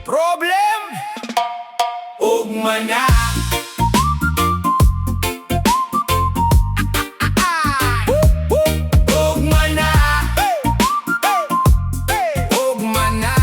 Problem, ugma na. Ugma na. Ugma na.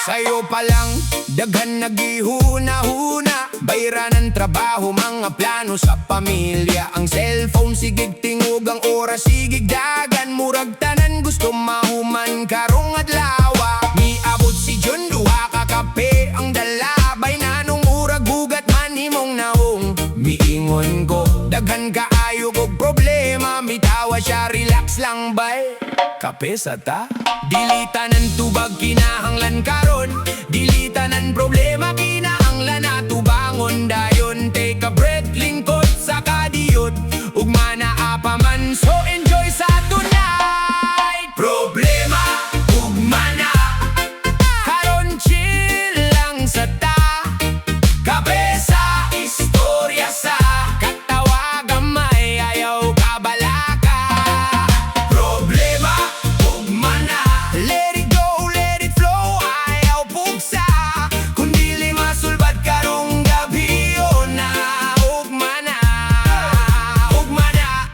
Sa'yo pa lang, daghan nagihuna-huna. Bayra ng trabaho, mga plano sa pamilya. Ang cellphone, sigig tingog, ang oras, sigig dagan. Murag tanan, gusto mahuman karong adlaw. Miabot si John, duha ka kape ang dalabay. Nanong murag bugat man himong naong. Miingon ko, daghan kaayo kog problema. Mitawa siya, relax lang bay. Kape sa ta? Dilitan ng tubag, kinahanglan karon. Dilitan ng problema, kinahanglan na tubangon. Dayon, take a breath, lingkod sa kadiyot. Ugma na apaman, so enjoy sa tonight. Problema, ugma na. Karon chill lang sa ta. Kape sa istorya sa katawa gamay, ayaw kabalaka. Problema, ugma na. Let it go, let it flow, ayaw pugsa. Kung dili masulbad karong gabi, o na. Ugma na, ugma na.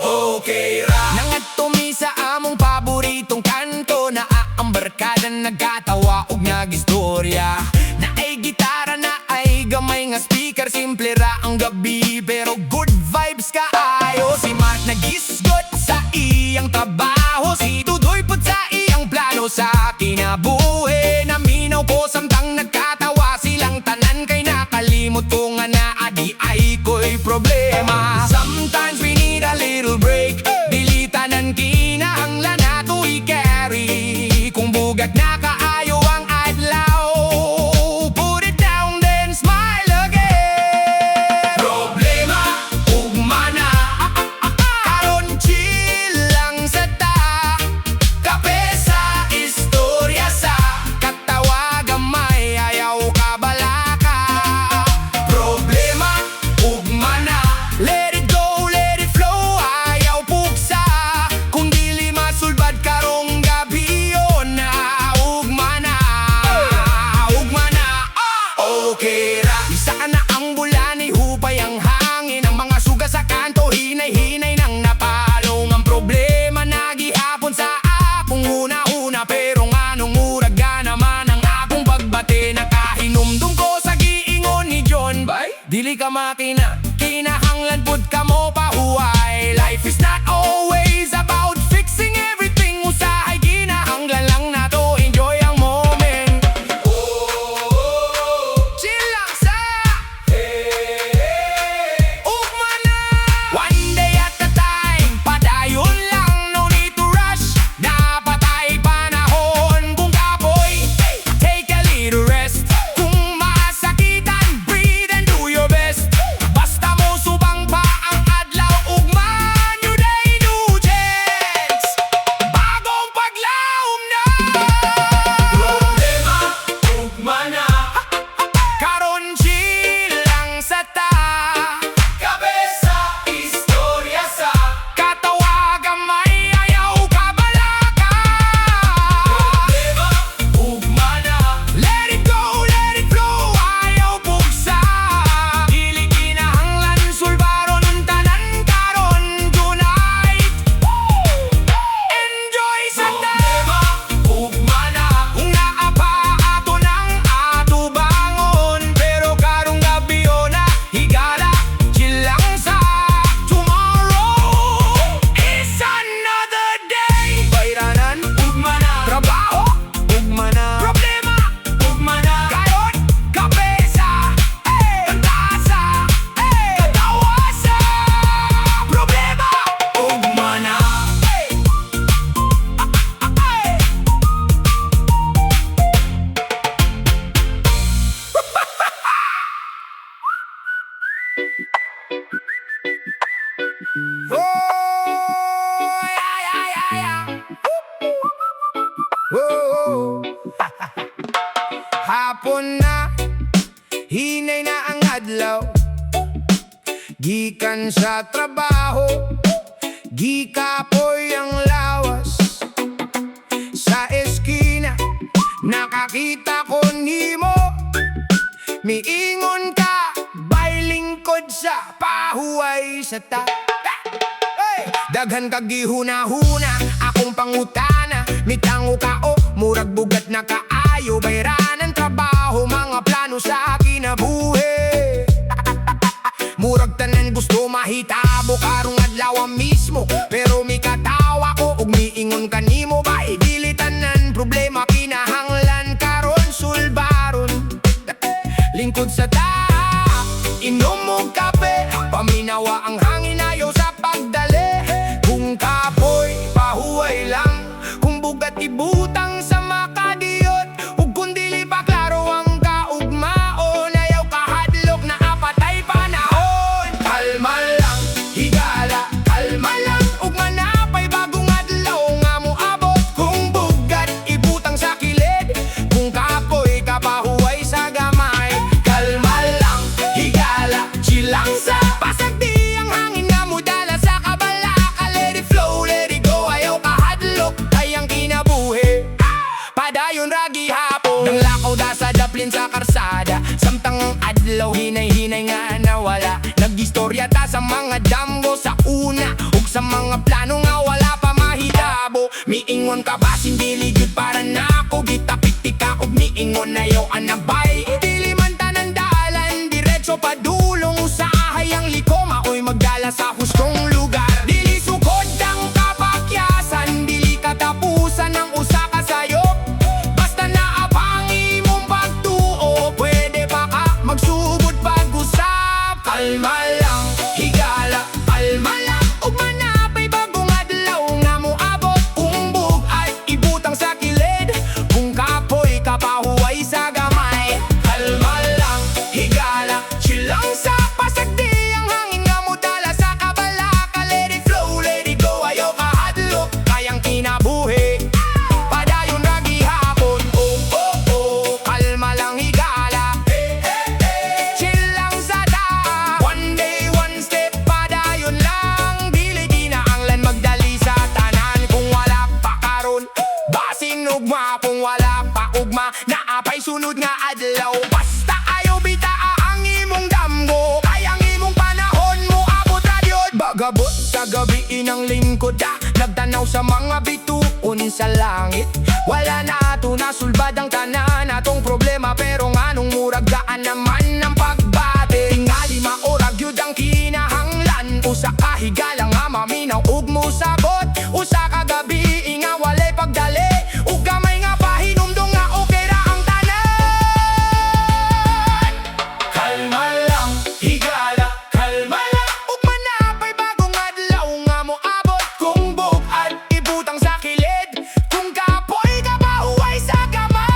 Okay ra. Nangatumi sa among paboritong kanto. Na ang barkada nagkatawa og nagistorya. Na ay gitara, na ay gamay nga speaker. Simple ra ang gabi pero good vibes kaayo. Si Matt nagisgot sa iyang trabaho. Si Tudoy pud sa iyang plano sa kinabuhi. Naminaw ko samtang nagkatawa silang tanan. Kay nakalimot ko nga naadi ay ko'y problema. Sometimes we need a little break. Dilitanan kinahanglan nato i-carry. Kung bugat na kaayo ang adlaw, put it down then smile again. Problema, ugma na. Karon chill lang sa ta. Kape sa istorya sa katawa gamay, ayaw kabalaka. Problema, ugma na. Let it go, let it flow, ayaw pugsa. Kung dili masulbad karong gabi, o na. Ugma na, ugma na. Okay ra. Isa ka na ang bulan, hupay ang hangin. Ang mga suga sa kanto, hinay-hinay nang napalong. Ang problema nagihapon sa akong huna-huna. Pero nganong uraga naman ang akong pagbate. Nakahinumdum ko sa giingon ni John. Dili ka makina, kinahanglan pud ka mo pahuway. Life is not always about fixing everything. Usahay kinahanglan lang nato enjoy ang moment. Chill lang sa ugma na. One day at a time, padayon lang, no need to rush. Dapat ay panahon kung kapoy. Take a little rest. Kung masakitan, breathe and do your best. Basta mo subang pa ang adlaw, ugma nyo day new chance. Bagong paglaom na. Problema, ugma na. Karon chill lang sa ta. Kape sa istorya sa katawa gamay, ayaw kabalaka. Problema, ugma na. Let it go, let it flow, ayaw pugsa. Dili kinahanglan sulbaron ang tanan karon tonight. Enjoy sa ta. Problema, ugma na. Kung naa pa ato nang atubangon. Pero karong gabi, o na. Higala, chill lang sa tomorrow is another day. Bayranan, ugma na. Trabaho, ugma na. Problema, ugma na. Karon, kape sa kanta sa katawa sa problema, ugma na. Oy, ay, ay, ay, ay. Whoa. Hapon na, hinay na ang adlaw. Gikan sa trabaho, gikapoy ang lawas. Sa eskina, makita ko nimo, miingon ka, bay lingkod sa pahuway sa ta. Daghan kag gihuna-huna, akong pangutana, mitango ka o murag bugat na kaayo, bayranan trabaho, mga plano sa kinabuhi. Murag tanan gusto mahitabo karong adlaw mismo, pero mi katawa ko ug miingon kanimo ba dili tanan problema kinahanglan karon sulbaron. Lingkod sa ta, inom og kape, paminawa ang hangin ayo sa pagdali. Kung kapoy, pahuway lang, kung bugat ibutang sa makadiyot, ug kung dili pa klaro ang kaugmaon, ayaw kahadlok na apatay panahon. Kalma lang, higala, kalma lang, ug manapay bagong adlaw nga moabot. Kung bugat ibutang sa kilid, kung kapoy, kapahuway sa gamay. Kalma lang, higala, chilang sa pasagdi ang hangin nga mudala sa kabalaka. Let it flow, let it go, ayaw kahadlok, kayang kinabuhi. Padayon ragi hapon, nang lakaw da sa daplin sa karsada, samtang ang adlaw hinay-hinay nga nawala. Nag-istorya ta sa mga damgo sa una, ug sa mga plano nga wala pa mahitabo. Miingon ka ba sindili gyud para nako, gitapik ka ug miingon ayaw anabay. Dili man tanan dalan, diretso padulong usahay ang likoma, oy magdala sa hustong lugar. Dili sukod ang kapakyasan, dili katapusan ang usa ka sayop. Basta naabang imong pagtuo, pwede pa ka magsugod pag-usap. Kalma lang, higala, kalma lang, ug manapay bagong adlaw nga moabot. Kung bugat ibutang sa kilid, kung kapoy, kapahuway sa gamay. Kalma lang, higala, chilang sa pasagdi ang hangin nga mudala sa kabalaka. Let it flow, let it go, ayaw kahadlok, kayang kinabuhi. Padayon ragi hapon, oh oh oh, kalma lang, higala, chill lang sa ta. One day, one step, padayon lang, dili kinahanglan magdali sa tanan. Kung wala pa karon, basin ugma, kung wala pa ugma, naapay sunod nga adlaw. Basta ayaw bitaa ang imong damgo, kayang imong panahon mo abot radyod. Bagabot sa gabi inang lingkod da, nagtanaw sa mga bituon sa langit. Wala na ato nasulbad ang tanan atong problema, pero nganong murag gaan naman ang pagbate. Tingali maorag yun ang kinahanglan, usa ka higala nga maminaw ug mosagot. Usa ka gabi nga walay pagdali, ug gamay nga pahinumdong nga okay ra ang tanan. Kalma lang, higala, kalma lang, ug manapay bagong adlaw nga moabot. Kung bugat ibutang sa kilid, kung kapoy, kapahuway sa gamay.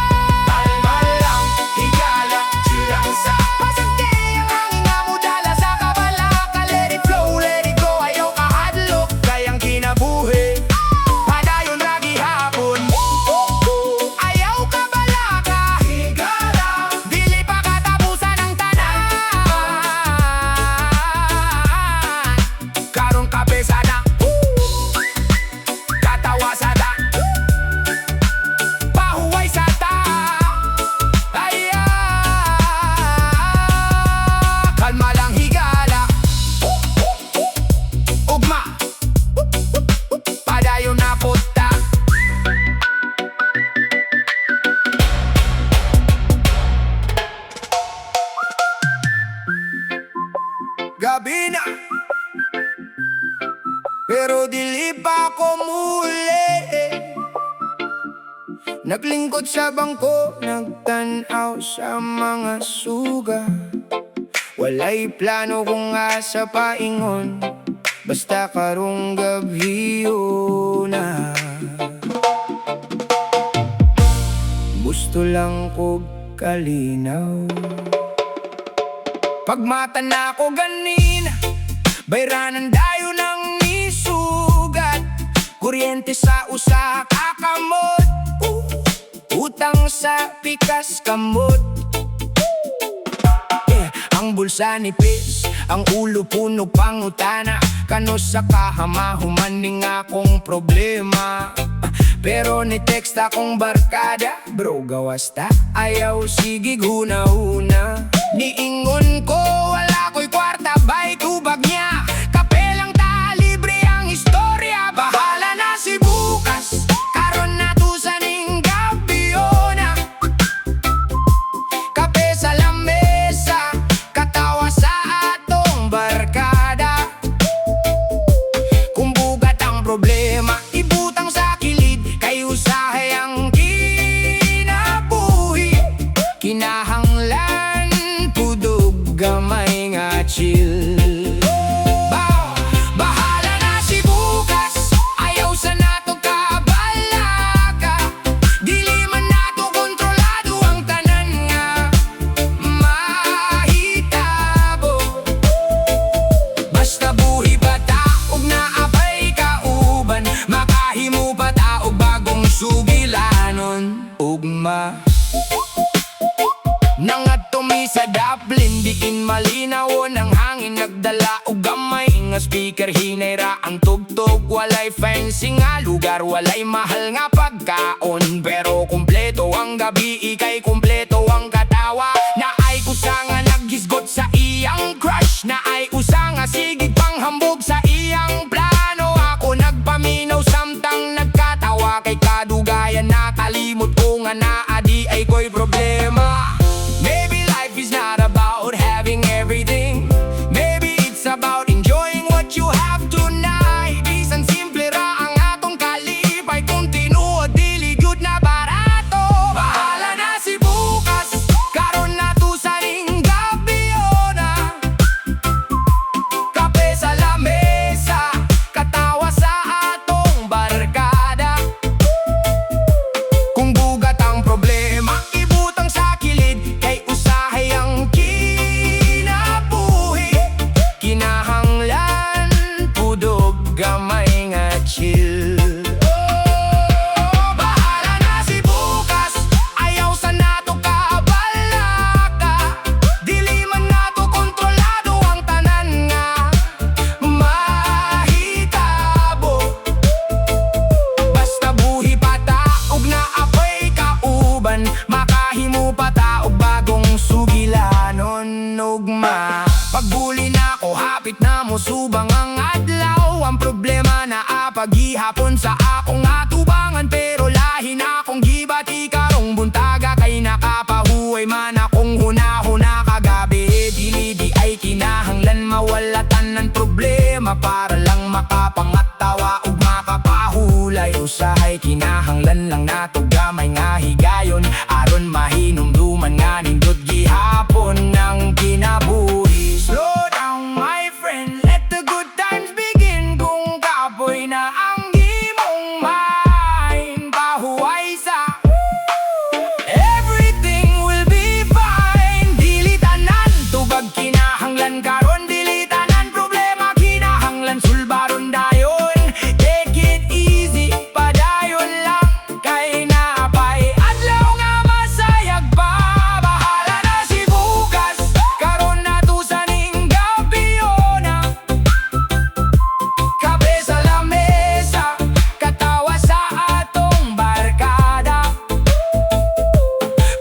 Kalma lang, higala, chilang sa pasagdi ang hangin nga mudala sa kabalaka. Let it flow, let it go, ayaw kahadlok, kayang kinabuhi. Padayon ragi hapon, ayaw kabalaka, higala, dili pa katapusan ang tanan. Karon kape sana, katawa sa ta, pahuway sa ta. Aya, kalma lang, higala, ugma, padayon na puta. Gabi na, pero dili pa ako muli. Naglingkod sa bangko, nagtanaw sa mga suga. Walay plano kung asa paingon, basta karong gabi na. Gusto lang ko kalinaw. Pagmata na ko ganina, bayranan dayo nang nisugat. Kuryente sa usa kakamot, utang sa pikas kamot. Ang bulsa nipis, ang ulo puno pangutana. Kano sa kahamahuman ning akong problema. Pero ni text akong barkada, bro gawas ta, ayaw sige huna-huna. Niingon ko wala ko'y kwarta, bay tubag niya, kape lang ta, libre ang istorya. Bahala na si bukas, karon na to sa ning gabi na. Kape sa lamesa, katawa sa atong barkada. Kung bugat ang problema, ibutang sa kilid, kay usahay ang kinabuhi. Kinahanglan pudog gamay nga chill. Bahala na si bukas, ayaw sa nato kabalaka. Dili man nato kontrolado ang tanan nga mahitabo. Basta buhi bataog na apay kauban, makahimo bataog bagong sugilanon. Ugma nangatumi sa Dublin, diin malinawon ang hangin, nagdala og gamay nga speaker, hinayra ang tugtog. Walay fancy nga lugar, walay mahal nga pagkaon, pero kumpleto ang gabi, ikay kumpleto ang katawa. Naay kusa nga naghisgot sa iyang crush, naay usa nga sigig panghambog sa iyang plano. Ako nagpaminaw samtang nagkatawa, kay kadugayan nakalimot ko nga naadi ay ko'y problema. Maybe life is not about having everything, maybe it's about enjoying what you have tonight. Bisan simple ra ang atong kalipay, kung tinuod dili gyud na barato. Bahala na si bukas, karon na to sa ning gabi na. Kape sa lamesa, katawa sa atong barkada. Kung bugat ang problema, ibutang sa kilid, kay usahay ang kinabuhi. Kinahanglan pudog gamay nga chill. Bahala na si bukas, ayaw sa nato kabalaka. Dili man nato kontrolado ang tanan nga mahitabo. Basta buhi pataog na apay kauban, makahimo pataog bagong sugilanon. Ugma pagbuli na ko, hapit na mo subang ang adlaw. Ang problema na apaghihapon sa akong atubangan, pero lahi na akong gibati karong buntaga, kay nakapahuway man akong huna-huna kagabi. Dili di ay kinahanglan mawalatan ng problema, para lang makapangatawa ug makapahulay. Usahay kinahanglan lang nato gamay nga higayon, aron mahinumduman nga nindot gihapon ng kinabuhi. Slow down my friend, let the good times begin. Kung kapoy na ang imong mind, pahuway sa everything will be fine. Dili tanan tubag kinahanglan karon, dili tanan problema kinahanglan sulbaron dayon. Take it easy, padayon lang, kay naapay adlaw nga masayag pa. Bahala na si bukas, karon na to sa ning gabi na. Kape sa lamesa, katawa sa atong barkada.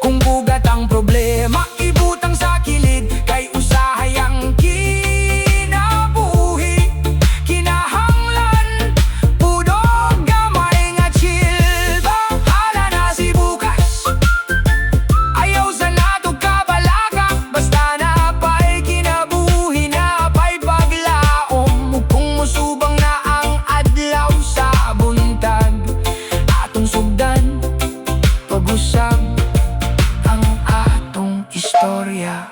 Kung bugat ang problema, ibutang sa kilid, kay usahay ang kinabuhi. Kinahanglan pudog gamay nga chill. Bahala na si bukas, ayaw sa nato kabalaka. Basta napay kinabuhi, napay paglaom. Ug kung musubang na ang adlaw sa buntag, atong sugdan pag-usab ang atong istorya.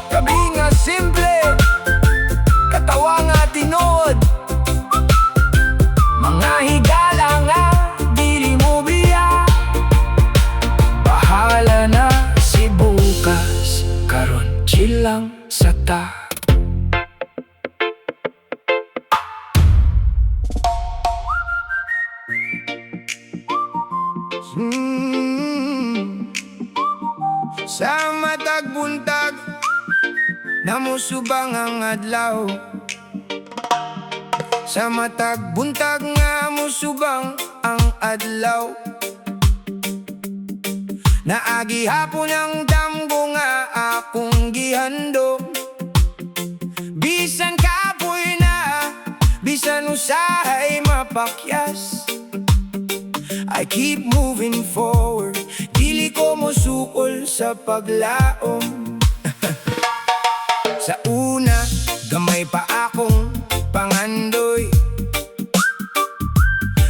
Gabi nga simple, katawa nga tinod, mga higala nga dili mo biya. Bahala na si bukas, karon chill lang sa ta. Sa matag buntag, namusubang ang adlaw. Sa matag buntag nga musubang ang adlaw-adlaw. Naagi hapon ang damgo nga akong gihandom. Bisan kapoy na, bisan usahay mapakyas, I keep moving forward, dili ko mosukol sa paglaom. Sa una, gamay pa akong pangandoy.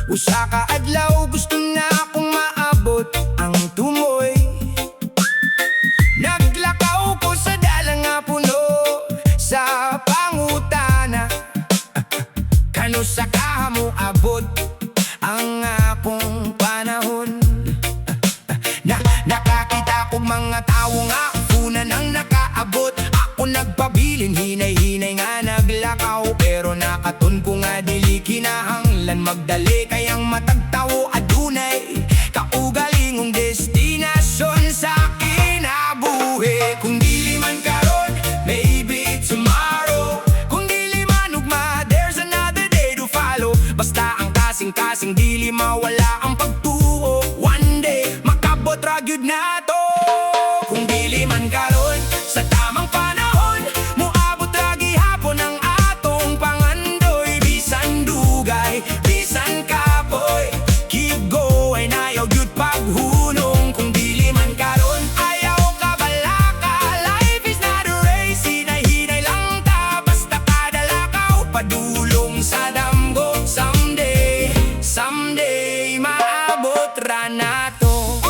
Usa ka adlaw gusto na akong maabot ang tumoy. Naglakaw ko sa dalang nga puno sa pangutana. Kano sa kahamo abot ang akong panahon. Nakakita ko mga tao nga una nang nakaabot. Ako nagpabilin, hinay-hinay nga naglakaw. Pero nakaton ko nga dili kinahanglan magdali. Kayang matagtawo adunay kaugalingong destinasyon sa kinabuhi. Kung dili man karon, maybe tomorrow. Kung dili man ugma, there's another day to follow. Basta ang kasing-kasing dili mawala ang pagtuo. One day, makabot ra gyud nato. Kung dili man karon, sa tamang panahon, muabot ra gihapon ang atong pangandoy. Bisan dugay, bisan kapoy, keep going, ayaw gyud paghunong. Kung dili man karon, ayaw kabalaka. Life is not a race, hinay-hinay lang ta. Basta kadalakaw, padulong sa damgo. Someday, someday, maabot ra nato.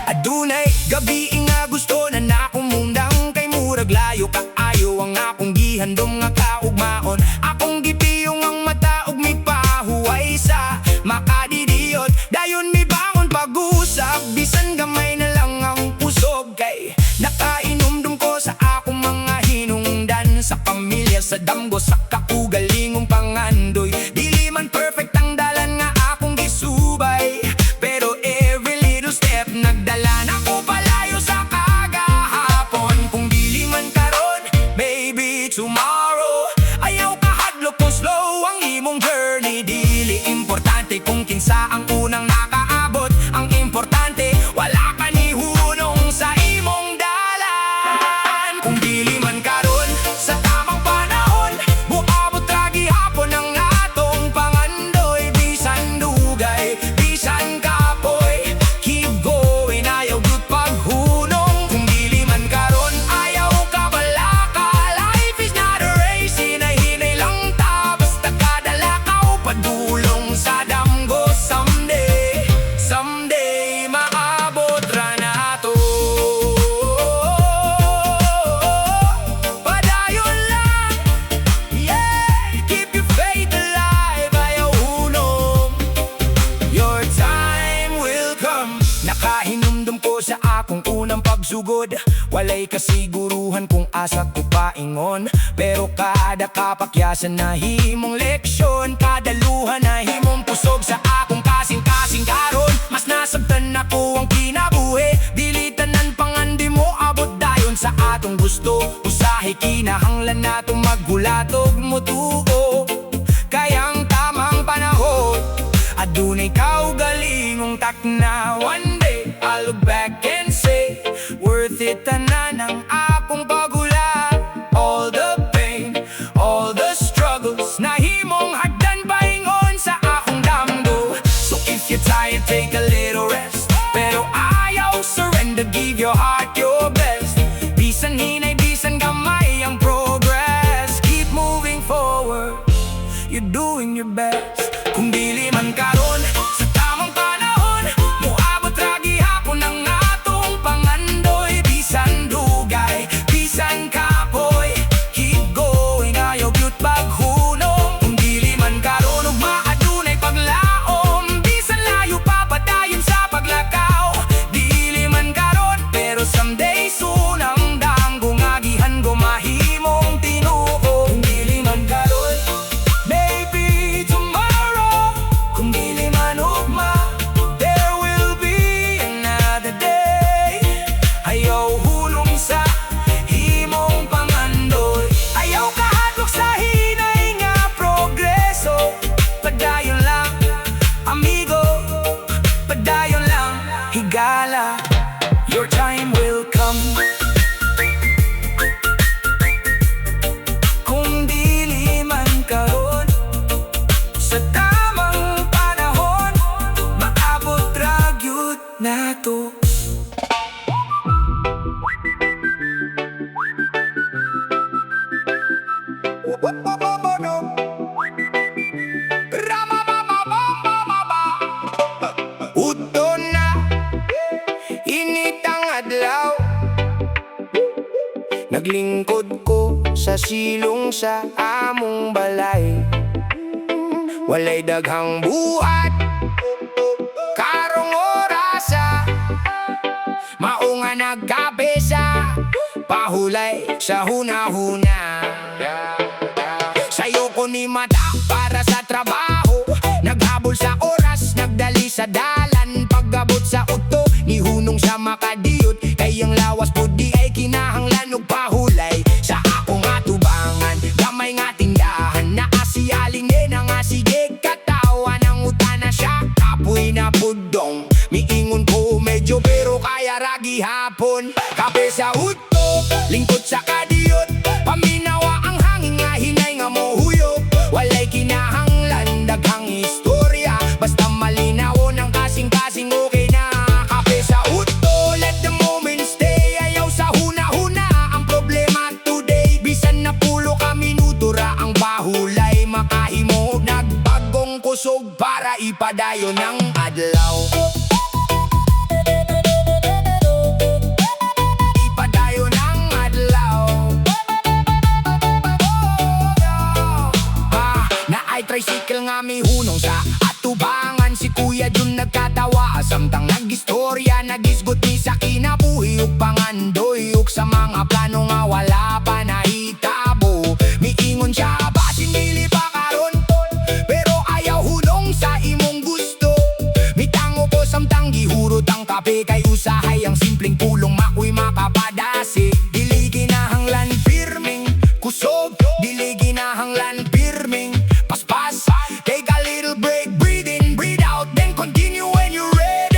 Adunay gabi nga gusto na nakong mundang. Kay murag layo kaayo ang akong gihandom nga kaugmaon. Akong gipiyong ang mata ug mi pahuway sa makadidiyot. Dayon mi bangon pag-usap, bisan gamay na lang ang pusog. Kay nakainomdom ko sa akong mga hinungdan. Sa pamilya, sa damgo, sa kaugalingong pangandoy. Dili man perfect ang dalan nga akong gisubay, pero every little step nagdala na ko palayo sa kagahapon. Kung dili man karon, maybe tomorrow. Ayaw kahadlok kung slow ang imong journey. Dili importante kung kinsa ang unang nakaabot. Ang importante, wala ka ni hunong sa imong dalan. Kung dili man karon, sa tamang panahon, buabot ra gihapon ang atong pangandoy. Bisan dugay, bisan kapoy, keep going, ayaw gyud paghunong. Kung dili man karon, ayaw kabalaka. Life is not a race, hinay-hinay lang ta. Basta kadalakaw, padulong sa damgo. Someday, someday, maabot ra nato. Padayon lang, yeah, keep your faith alive, ayaw hunong. Your time will come. Nakahinumdum ko sa akong unang pagsugod. Walay kasiguruhan kung asa ko paingon. Pero kada kapakyasan na himong leksyon, kada luha na himong pusog sa akong kasing-kasing karon. Mas nasabtan ako ang kinabuhi. Dili tanan pangandi mo abot dayon sa atong gusto. Usahay kinahanglan natong maghulatog mo tuo. Kayang tamang panahon, adunay kaugalingong takna. One day, I'll look back and say, worth it tanan ang akong pagulat. All the pain, all the struggles, nahimong hagdan paingon sa akong damgo. So if you're tired, take a little rest. Pero ayaw surrender, give your heart your best. Bisan hinay, bisan gamay ang progress. Keep moving forward, you're doing your best. Kung dili man karon, sa tamang panahon, muabot ra higala, your time will come. Kung dili man karon, sa tamang panahon, maabot ra gyud nato. Udto na, init ang adlaw. Naglingkod ko sa silong sa among balay. Walay daghang buhat, karong orasa. Mao nga nagkape sa pahulay sa hunahuna. Sayo ko ni mata para sa trabaho, naghabol sa oras, nagdali sa dalan. Pagabot sa uto, ni hunong sa makadiyot. Kayang lawas po di ay kinahanglan og pahulay. Sa ako nga tubangan, gamay nga tindahan. Naasialing din ang asigig katawan. Ang utana siya, kapoy na pudong. Miingon ko medyo pero kaya ragi hapon. Kape sa uto, lingkod sa kadiyot. Paminawa ang hangin nga hinay nga mohuyok. Walay kinahanglan, daghang istorya. Basta malinaw ng kasing-kasing okay na. Kape sa uto, let the moment stay. Ayaw sa huna-huna ang problema today. Bisan na pulo ka minuto ra ang bahulay. Makahimo nagbagong kusog para ipadayon ng adlaw. Ipadayon ng adlaw. Naay tricycle nga may hunong sa atubangan. Si kuya dun nagkatawa, samtang nag-istorya. Nagisgot ni sa kinabuhi ug pangandoy. Ug sa mga plano nga wala pa nahitabo. Miingon siya basin dili pa karon, pero ayaw hulong sa imong gusto. Mitango ko samtang gihurot ang kape. Kay usahay ang simpleng pulong makoy makapadasi. Dili kinahanglan pirming kusog, dili kinahanglan pirming paspas. Take a little break, breathe in, breathe out, then continue when you're ready.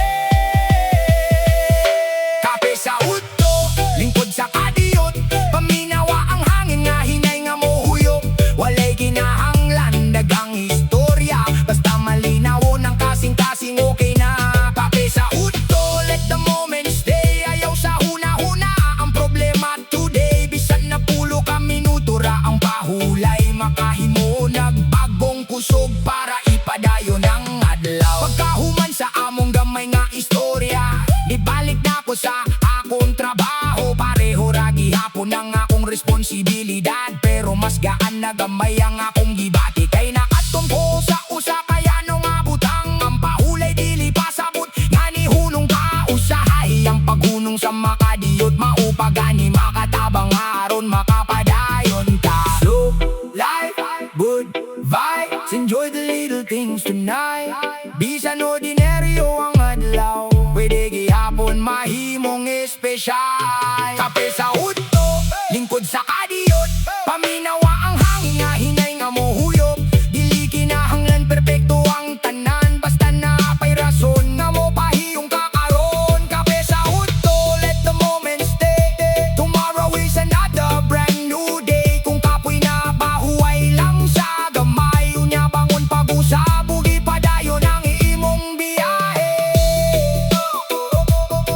Kape sa uto, lingkod sa kadiyot. Paminawa ang hangin nga hinay nga mohuyok. Walay kinahanglan, daghang istorya. Basta malinaw ng kasing-kasing okay na. Kape sa uto, let the moment stay. Ayaw sa huna-huna ang problema today. Bisan na pulo ka minuto ra ang pahulay. Makahimo nagbagong kusog para ipadayon ng adlaw. Pagkahuman sa among gamay nga istorya, ibalik na ko sa akong trabaho. Pareho ra gihapon ang akong responsibilidad, pero mas gaan na gamay ang akong gibati. Kay nakatumpo sa usa kaya nung abutang ang pahulay dili pasabot. Nga ni hunong ka usahay ang paghunong sa makadiyot. Maupagani makatabang aron makapadayon ka. Slow life, good vibes, enjoy the little things tonight. Bisan ordinaryo ang adlaw, pwede gihapon mahimong espesyal. Kape sa uto, lingkod sa kadiyot. Paminawa ang hangin nga hinay nga mohuyok. Dili kinahanglan perpekto ang tanan. Basta napay rason nga mo pahiyong kakaron. Kape sa uto, let the moment stay. Tomorrow is another brand new day. Kung kapoy na pahuway lang sa gamay. Unya bangon pag-usabog, ipadayon ang imong biyahe.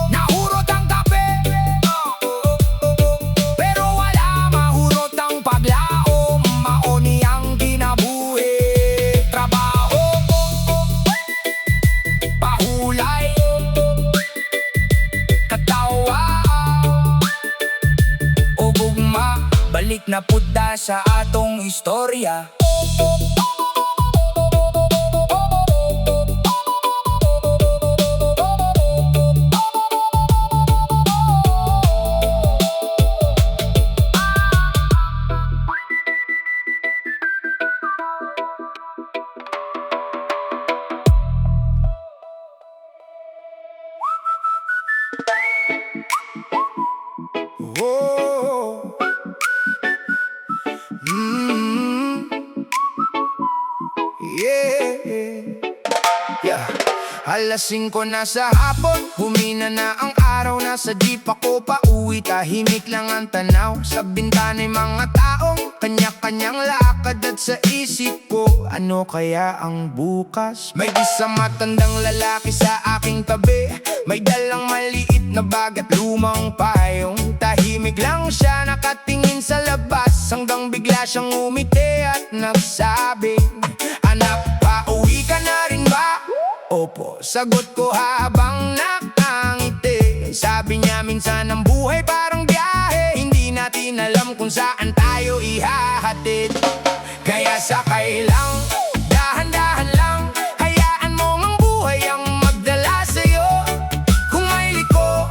Nahurot ang kape, pero wala mahurot ang paglaom. Maoni ang kinabuhi. Trabaho, pahulay, katawa o gugma. Balik na pudda sa atong istorya. Oh. Alas 5 na sa hapon, humina na ang araw. Nasa jeep ako pauwi, tahimik lang ang tanaw. Sa bintana'y mga taong kanya-kanyang lakad. At sa isip ko, ano kaya ang bukas? May isang matandang lalaki sa aking tabi, may dalang maliit na bag at lumang payong. Tahimik lang siya nakatingin sa labas, hanggang bigla siyang umiti at nagsabing, "Anak, pauwi ka na rin ba?" "Opo," sagot ko habang nakangiti. Sabi niya, "Minsan ang buhay parang biyahe, hindi natin alam kung saan tayo ihahatid. Kaya sakay lang, dahan-dahan lang, hayaan mo ang buhay ang magdala sa'yo. Kung may liko,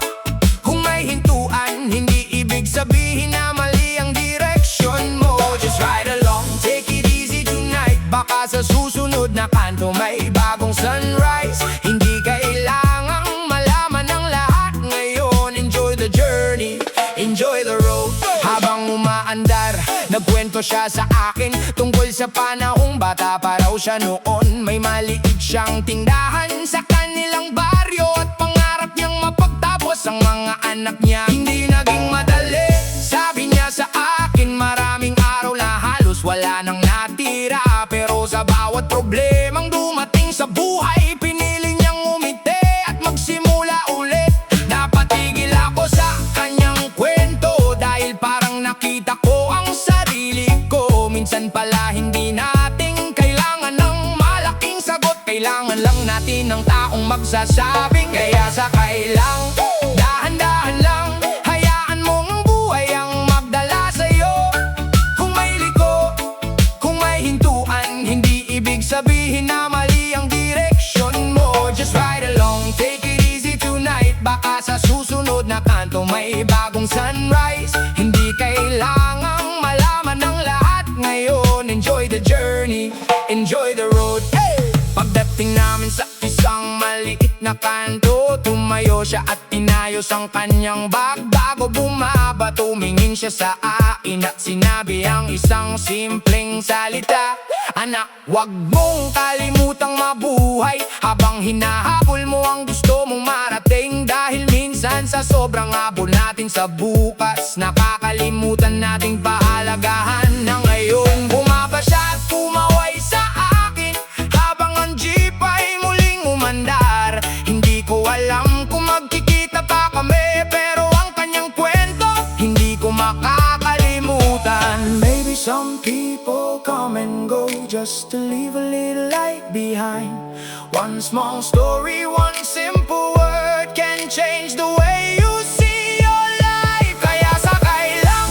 kung may hintuan, hindi ibig sabihin na mali ang direksyon mo. Just ride along, take it easy tonight. Baka sa susunod na kanto may bagong sunrise. Hindi kailangang malaman ang lahat ngayon. Enjoy the journey, enjoy the road." Habang umaandar, nagkwento siya sa akin tungkol sa panahong bata pa raw siya noon. May maliit siyang tindahan sa kanilang baryo, at pangarap niyang mapagtapos ang mga anak niya. Hindi naging madali, sabi niya sa akin. Maraming araw na halos wala nang natira, pero sa bawat problemang dumating sa buhay, pinili niyang umiti at magsimula ulit. Napatigil ako sa kanyang kwento, dahil parang nakita ko ang sarili ko. Minsan pala hindi natin kailangan ng malaking sagot, kailangan lang natin ng taong magsasabing, "Kaya sakay lang, dahan-dahan lang, hayaan mo ang buhay ang magdala sa'yo. Kung may liko, kung may hintuan, hindi ibig sabihin na mali ang direksyon mo. Just ride along, take it easy tonight. Baka sa susunod na kanto may bagong sunrise. Hindi kailangang malaman ng lahat ngayon. Enjoy the journey, enjoy the road." Pagdating namin sa isang maliit na kanto, tumayo siya at inayos ang kanyang bag. Bago bumaba, tumingin siya sa akin at sinabi ang isang simpleng salita, "Anak, wag mong kalimutang mabuhay habang hinahabol mo ang gusto mong marating. Dahil minsan sa sobrang habol natin sa bukas, nakakalimutan nating pahalagahan na ngayon." Bumaba siya at kumaway sa akin habang ang jeep ay muling umandar. Hindi ko alam kung magkikita pa kami, pero ang kanyang kwento hindi ko makakalimutan. Maybe some people come and go just to leave a little light behind. One small story, one simple word can change the way you see your life. Kaya sakay lang,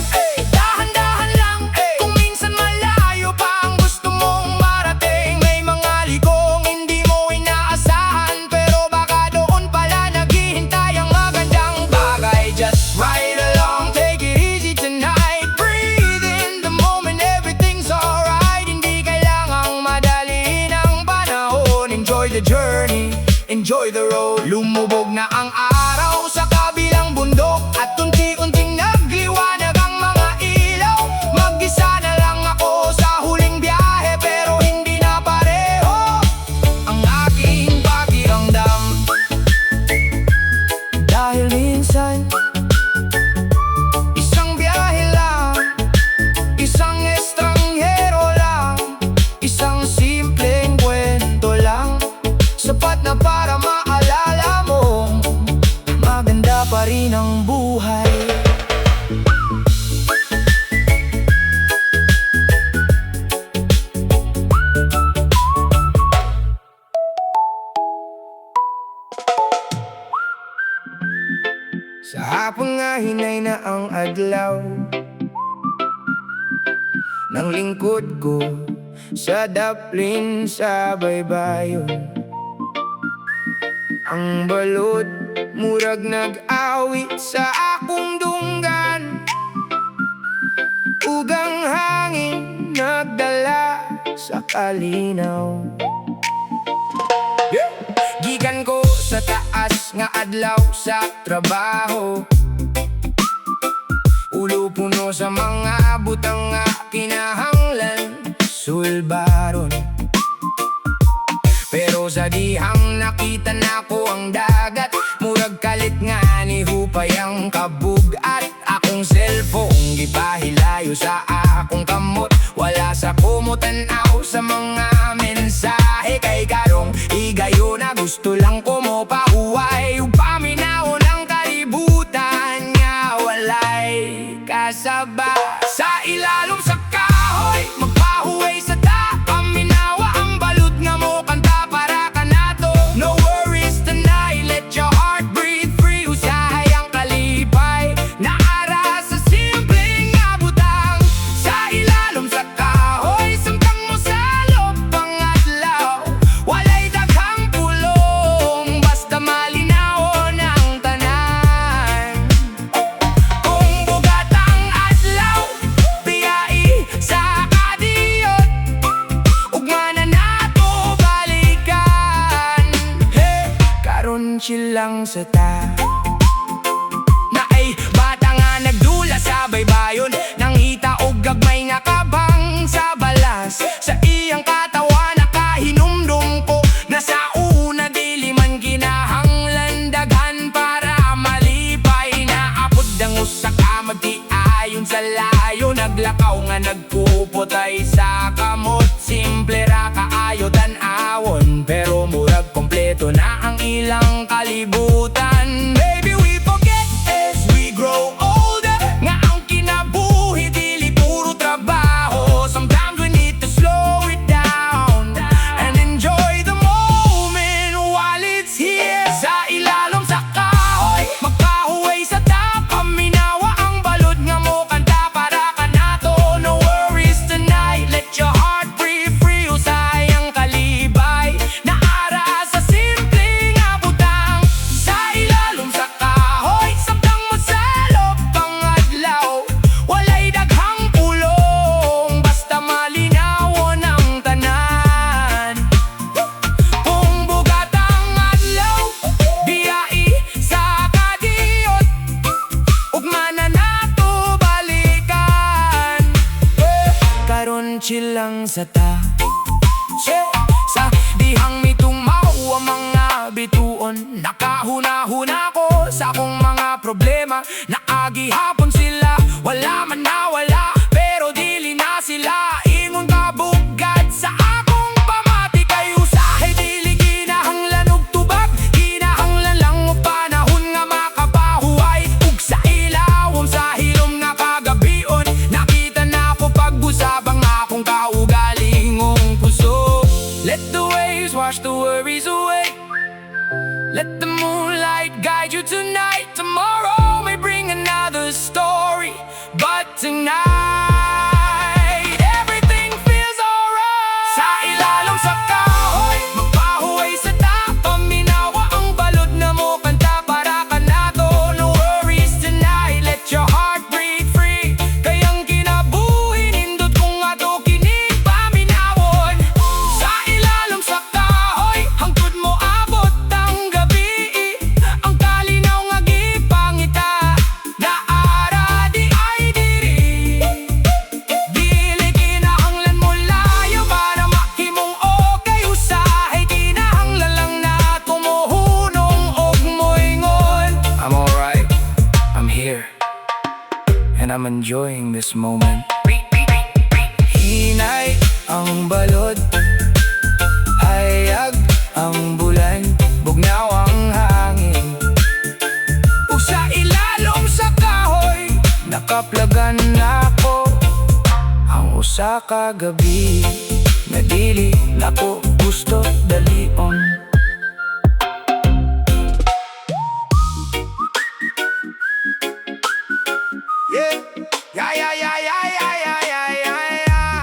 dahan-dahan lang, kung minsan malayo pa ang gusto mong marating. May mga likong hindi mo inaasahan, pero baka doon pala naghihintay ang magandang bagay. Just ride along, take it easy tonight. Breathe in the moment, everything's alright. Hindi kailangang madaliin ang panahon. Enjoy the journey, enjoy the road. Lumubog na ang araw sa kabilang bundok, at unti-unting nagliwanag ang mga ilaw. Mag-isa na lang ako sa huling biyahe, pero hindi na pareho ang aking pakiramdam. Dahil minsan, isang biyahe lang, isang estranghero lang, isang simpleng kwento lang, sapat na para maalala mo, maganda pa rin ang buhay. Sa hapon nga hinay na ang adlaw ng lingkod ko sa daplin sa baybayon. Ang balod murag nag-awit sa akong dunggan, ugang hangin nagdala sa kalinaw. Gikan ko sa taas nga adlaw sa trabaho, ulo puno sa mga butang nga kinahanglan sulbaron. Pero sa dihang nakita na ko ang dagat, murag kalit nga ni hupay ang kabug. At akong cellphone gipahilayo sa akong kamot, wala sa kumutanaw sa mga mensahe. Kay karong igayo na gusto lang ko mo pahuway, ug paminaw ng kalibutan nga walay kasaba. Sa ilalom sa kahoy magpahuway sa ta, paminawa ang balud nga mo kanta para ka nato. No worries tonight, let your heart breathe free. Usahay ang kalipay na ara sa simpleng abutang. Sa ilalom sa kahoy samtang mo sa lobang adlaw, walay daghang pulong basta malinawon ang tanan. Kung bugatang adlaw biyai sa kadiyot, ugma na nato balikan. Hey, karon chill lang sa ta na ay bata nga nagdula sa baybayon, nang hita og gagmay nga kabang sa balas. Sa iyang katawan nakahinumdum ko na sa una dili man ginahanglan daghan para malipay. Naapod ang usa ka magtiayon sa layo, naglakaw nga nagpuputay sa kamot. Simple ra kaayo tan-awon, pero murag kompleto na ang ilang kalibutan. Baby, we forget as we grow older nga ang kinabuhi dili puro trabaho. Sometimes we need to slow it down and enjoy the moment while it's here. Sa ilalom sa kahoy magpahuway sa ta, paminawa ang balod nga mo kanta para ka nato. No worries tonight, let your heart breathe free. Usahay ang kalibay na ara sa simpleng abutang. Sa ilalom sa kahoy samtang mo sa lobang adlaw, walay daghang pulong basta malinawon ang tanan. Kung bugatang adlaw biyai sa kadiyot, ugma na nato balikan. Karon chill lang sa ta, sa dihang mitumaw ang mga bituon. Nakahuna-huna ko sa akong mga problema, naagi hapon sila, wala man nawala, pero dili na sila ingon kabugad sa akong pamati. Kay usahay dili ginahanglan og tubag, ginahanglan lang og panahon nga makapahuway. Ug sa ilawom sa hilom nga kagabion, nakita na ko pag-usab ang akong kaugalingong puso. Let the waves wash the worries away, let the moonlight guide you tonight. Tomorrow may bring another story, but tonight everything feels alright. Sa ilalom sa kahoy magpahuway sa ta, paminawa ang balod na mo kanta para ka nato. No worries tonight, let your heart breathe free. Kayang kinabuhi nindot kung ato kinig paminawon. Sa ilalom sa kahoy hangtod mo abot ang gabi, ang kalinaw nga gipangita na ara di ay diri. Dili kinahanglan mo layo para makimong okay. Usahay kinahanglan lang na tumuhunong og moingon. I'm alright, I'm here, and I'm enjoying this moment. Hinay ang balod, hayag ang bulan, bugnaw ang hangin. Ug sa ilalom sa kahoy nakaplagan nako ang usa ka gabi na dili nako gusto dalion. Yeah, yeah, yeah, yeah, yeah, yeah, yeah, yeah, yeah, yeah.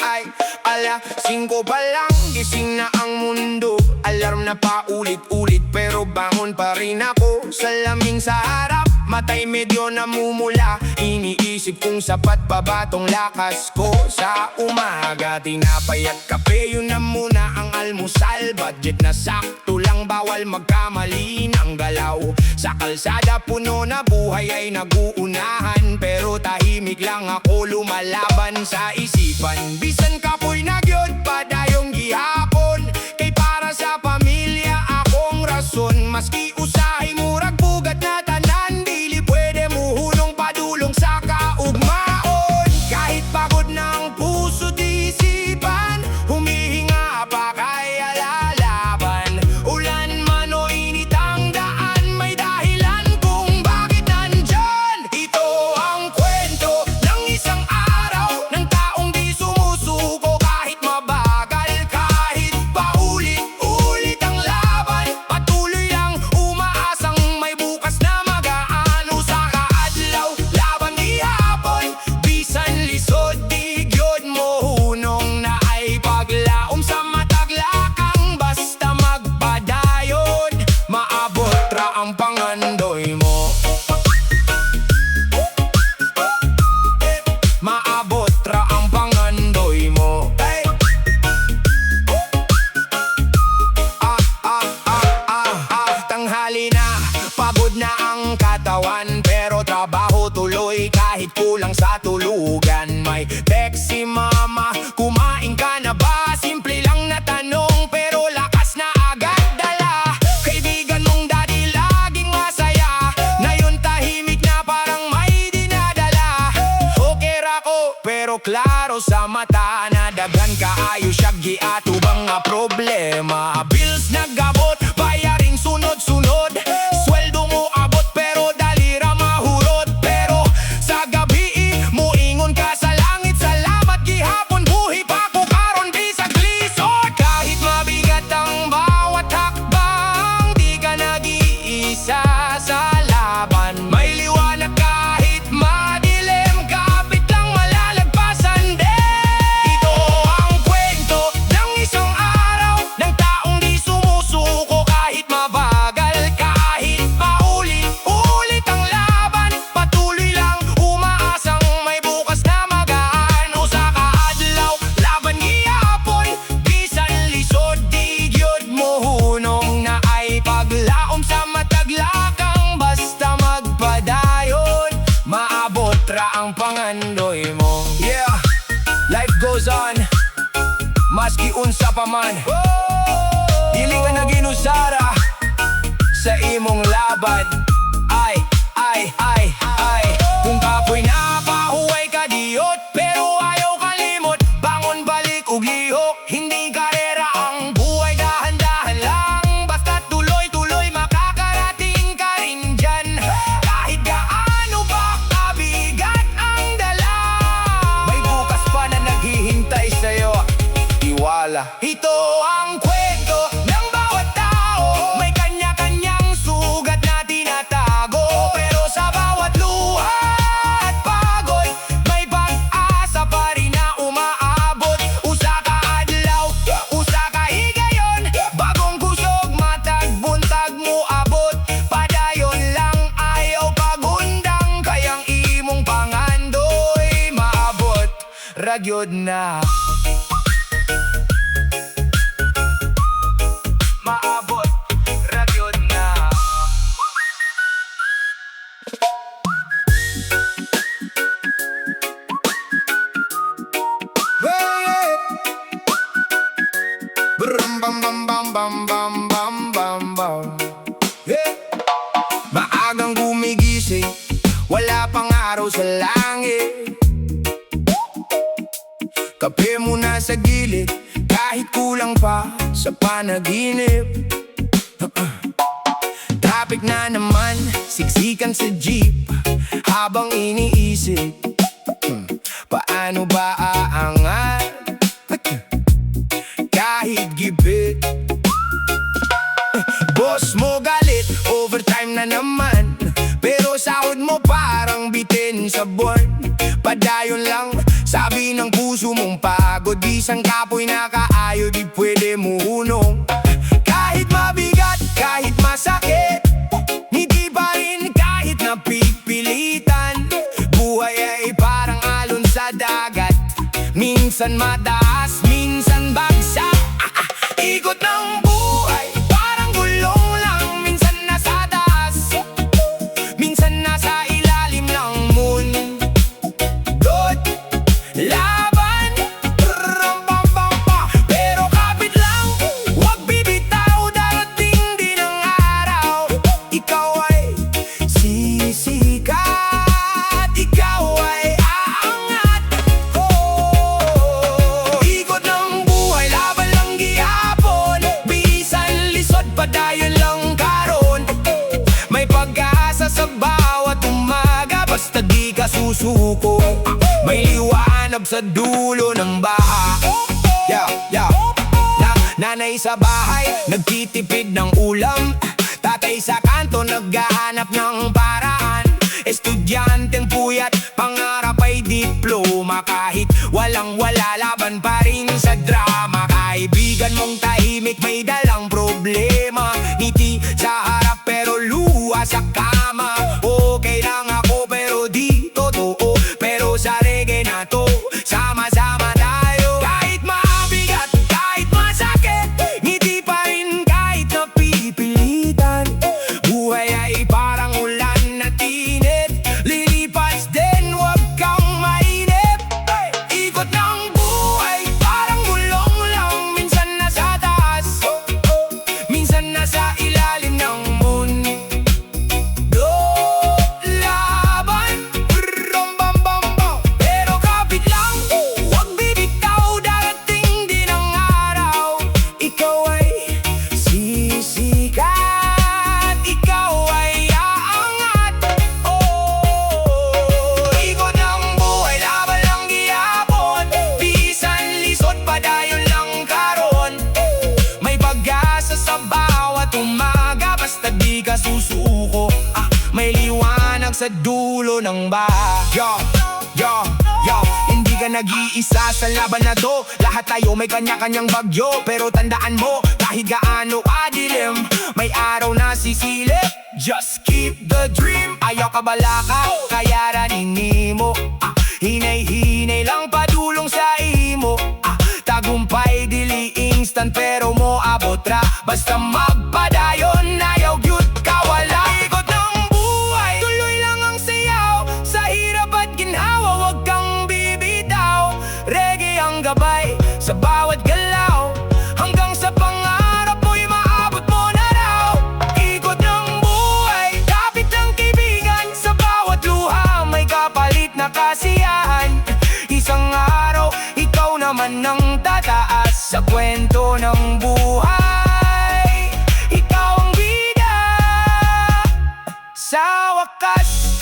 Ay, ala, 5 pa lang, gising na ang mundo. Alarm na paulit-ulit, pero bangon pa rin ako. Salamin sa harap, matay medyo namumula. Iniisip kung sapat pa ba tong lakas ko. Sa umaga, tinapay at kape, yun na muna ang almusal. Budget na sakto lang ba bawal magkamali ng galaw. Sa kalsada puno na buhay ay naguunahan, pero tahimik lang ako lumalaban sa isipan. Bisan kapoy na gyud padayong gihapon, kay para sa pamilya akong rason. Maski usahay murag bugat na tanan, dili pwede muhulong padulong sa kaugmaon. Kahit pagod ng puso di isipan, humihinga pa kaya lalaban. Ulan man o init ang daan, may dahilan kung bakit nandyan. Ito ang kwento ng isang araw ng taong di sumusuko kahit mabagal, kahit paulit-ulit ang laban. Patuloy lang umaasang may bukas na magaan. Usa ka adlaw, laban ihapon, bisan lisod di gyud mo hunong na ay paglaom sa mataglakang. Basta magpadayon, maabot ra ang pangandoy mo. Maabot ra ang pangandoy mo. Hey! Tanghali na, pagod na ang katawan, pero trabaho tuloy kahit kulang sa tulugan. May text si mama, kumain ka na ba? Simple lang na tanong, pero lakas na agad dala. Kaibigan mong dati laging masaya, ngayon tahimik na parang may dinadala. Okay ra ko, pero klaro sa mata na daghan kaayo siya giatubang nga problema. Bills nagabot, bayaring sunod-sunod, sweldo mo abot pero dali ra mahurot. Pero sa gabi muingon ka sa langit, salamat gihapon buhi pa ko karon bisag lisod. Kahit mabigat ang bawat hakbang, di ka nag-iisa sa laban. May liwanag kahit madilim, kapit lang malalagpasan din. Ito ang kwento ng isang araw ng taong di sumusuko kahit mabagal, kahit paulit-ulit ang laban. Patuloy lang umaasang may bukas na magaan. Usa ka adlaw, laban gihapon, bisan lisod di gyud mo hunong na ay paglaom sa mataglakang. Basta magpadayon, maabot ra ang pangandoy mo. Yeah, life goes on, maski unsa pa man. Dili ka naginusara sa imong laban. Ay, kung kapoy na pahuway ka diyot, pero ayaw kalimot, bangon balik ug lihok. Hindi karera ang buhay, dahan-dahan lang, basta tuloy-tuloy makakarating ka rin dyan. Kahit gaano ba kabigat ang dala, may bukas pa na naghihintay sa'yo, tiwala. Ito ang kwento ng bawat tao, may kanya-kanyang sugat na tinatago, pero sa bawat luha at pagod, may pag-asa pa rin na umaabot. Usa ka adlaw, usa ka higayon, bagong kusog matag buntag mo abot. Padayon lang ayaw pagundang, kayang imong pangandoy maabot ra gyud na. Maabot ra gyud na. Hey! Brum bam bam bam bam bam bam bam bam. Hey! Maagang gumigising, wala pang araw sa langit. Kape muna sa gilid, kahit kulang pa sa panaginip. Traffic na naman, siksikan sa jeep, habang iniisip, paano ba aangat kahit gipit. Boss mo galit, overtime na naman, pero sahod mo parang bitin sa buwan. Padayon lang, sabi ng puso mong pagod, bisan kapoy na kaayo, di pwede muhunong. Kahit mabigat, kahit masakit, hindi pa rin kahit napipilitan. Buhay ay parang alon sa dagat, minsan mataas, minsan bagsak. Ikot ng buhay, parang gulo, sa dulo ng baha. Nanay sa bahay, nagtitipid ng ulam. Tatay sa kanto, naghahanap ng paraan. Estudyanteng puyat, pangarap ay diploma. Kahit walang-wala, laban pa rin sa drama. Kaibigan mong tahimik, may dalang problema. Ngiti sa harap pero luha sa kama. Okay lang ako pero di totoo. Pero sa reggae na to, sama-sama tayo. Kahit mabigat, kahit masakit, ngiti pa rin kahit napipilitan. Buhay ay parang ulan na tinit, lilipas din, wag kang mainip. Ikot ng buhay, parang gulong lang. Minsan nasa taas, minsan nasa ilalim ng mundo. Laban, brum-bam-bam-bam. Pero kapit lang, wag bibitaw. Darating din ang araw, ikaw ay sisikat, ikaw ay aangat. Ikot ng buhay, laban lang gihapon. Bisan lisod, padayon lang karon. May pag-asa sa bawat umaga, basta di ka susuko. May liwanag sa dulo ng baha. Hindi ka nag-iisa sa laban na to. Lahat tayo may kanya-kanyang bagyo. Pero tandaan mo, kahit gaano kadilim, may araw na sisilip. Just keep the dream. Ayaw ka balaka, kaya ranini mo. Hinay-hinay lang padulong sa imo. Tagumpay dili instant pero mo abot ra. Basta magpadayon, ayaw gyud kawala. Ikot ng buhay, tuloy lang ang sayaw. Sa hirap at ginhawa, wag kang bibitaw. Reggae ang gabay sa bawat galaw. Hanggang sa pangarap mo'y maabot mo na raw. Ikot ng buhay, kapit ng kaibigan. Sa bawat luha, may kapalit na kasiyahan. Isang araw, ikaw naman ang tataas sa kwento ng buhay. Ikaw ang bida sa wakas.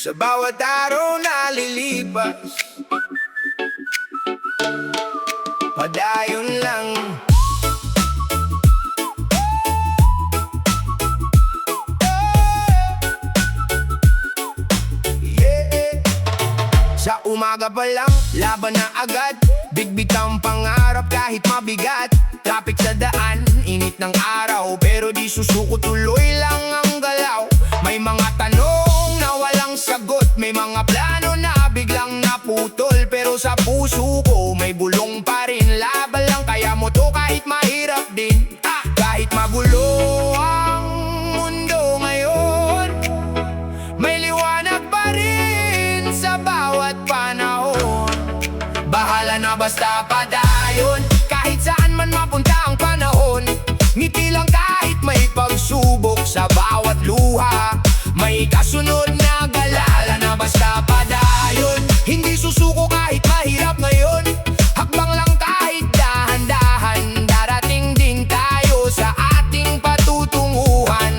Sa bawat araw na lilipas, padayon lang. Sa umaga pa lang, laban na agad. Bigbig ang pangarap kahit mabigat. Traffic sa daan, init ng araw, pero di susuko, tuloy lang ang galaw. May mga tanong na walang sagot, may mga plano na biglang naputol. Pero sa puso ko may bulong pa rin. Laban lang, kaya mo to kahit mahirap din. Kahit magulo ang mundo ngayon, may liwanag pa rin sa bawat panahon. Bahala na basta padayon, kahit saan man mapunta ang panahon. Ngiti lang kahit may pagsubok sa bawat luha. May kasunod na galala na basta padayon. Hindi susuko kahit mahirap ngayon. Hakbang lang kahit dahan-dahan. Darating din tayo sa ating patutunguhan.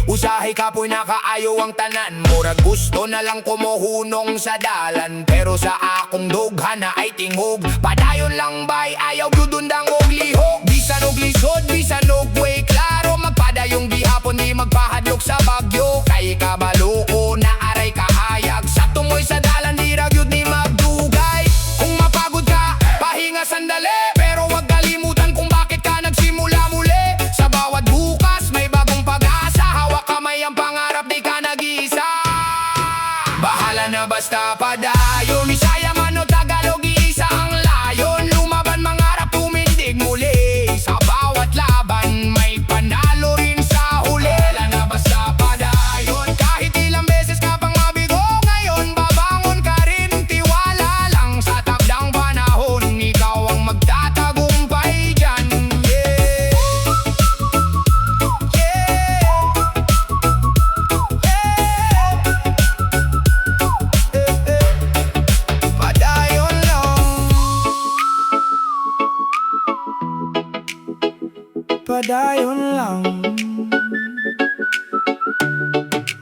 Usahay kapoy na kaayo ang tanan. Murag gusto na lang kumuhunong sa dalan. Pero sa akong dughana ay tingog. Padayon lang bay, ayaw gudundang og lihok. Bisan og lisod, bisan og way klaro. Magpadayong gihapon, di magpahadlok sa bagyo. Kay kabalo ko na aray kahayag. Sa tumoy sa dalan, di ragyod ni magdugay. Kung mapagod ka, pahinga sandali. Pero wag kalimutan kung bakit ka nagsimula muli. Sa bawat bukas, may bagong pag-asa. Hawak kamay ang pangarap, di ka nag-iisa. Bahala na basta padayon. Bisaya man o Tagalog, isa ang layon. Lumaban, mangarap, tumindig muli. Sa bawat laban, may panalo rin sa huli. Bahala na basta padayon. Kahit ilang padayon lang.